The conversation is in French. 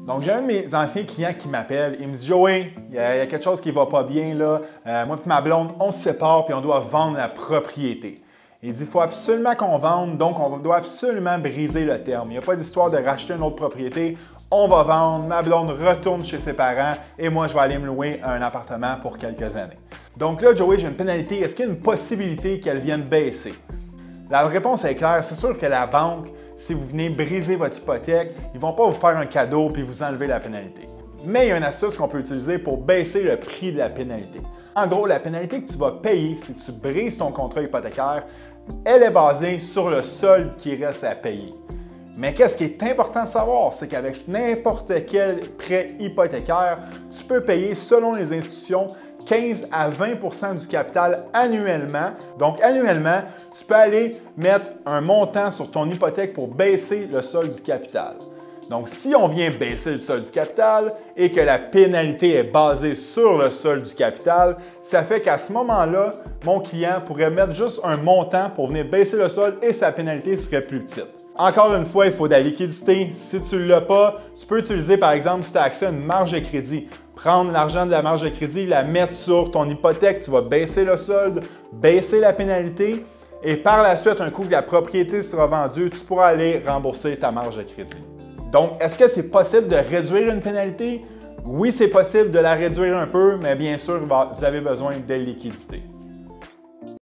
Donc, j'ai un de mes anciens clients qui m'appelle. Il me dit: Joey, il y a quelque chose qui ne va pas bien là. Moi et ma blonde, on se sépare puis on doit vendre la propriété. Il dit: il faut absolument qu'on vende, donc on doit absolument briser le terme. Il n'y a pas d'histoire de racheter une autre propriété. On va vendre, ma blonde retourne chez ses parents et moi, je vais aller me louer un appartement pour quelques années. Donc là, Joey, j'ai une pénalité. Est-ce qu'il y a une possibilité qu'elle vienne baisser? La réponse est claire. C'est sûr que la banque, si vous venez briser votre hypothèque, ils ne vont pas vous faire un cadeau puis vous enlever la pénalité. Mais il y a une astuce qu'on peut utiliser pour baisser le prix de la pénalité. En gros, la pénalité que tu vas payer si tu brises ton contrat hypothécaire, elle est basée sur le solde qui reste à payer. Mais qu'est-ce qui est important de savoir, c'est qu'avec n'importe quel prêt hypothécaire, tu peux payer, selon les institutions, 15 à 20 du capital annuellement. Donc, annuellement, tu peux aller mettre un montant sur ton hypothèque pour baisser le solde du capital. Donc, si on vient baisser le solde du capital et que la pénalité est basée sur le solde du capital, ça fait qu'à ce moment-là, mon client pourrait mettre juste un montant pour venir baisser le solde et sa pénalité serait plus petite. Encore une fois, il faut de la liquidité. Si tu ne l'as pas, tu peux utiliser, par exemple, si tu as accès à une marge de crédit, prendre l'argent de la marge de crédit, la mettre sur ton hypothèque, tu vas baisser le solde, baisser la pénalité et par la suite, un coup que la propriété sera vendue, tu pourras aller rembourser ta marge de crédit. Donc, est-ce que c'est possible de réduire une pénalité? Oui, c'est possible de la réduire un peu, mais bien sûr, vous avez besoin de liquidité.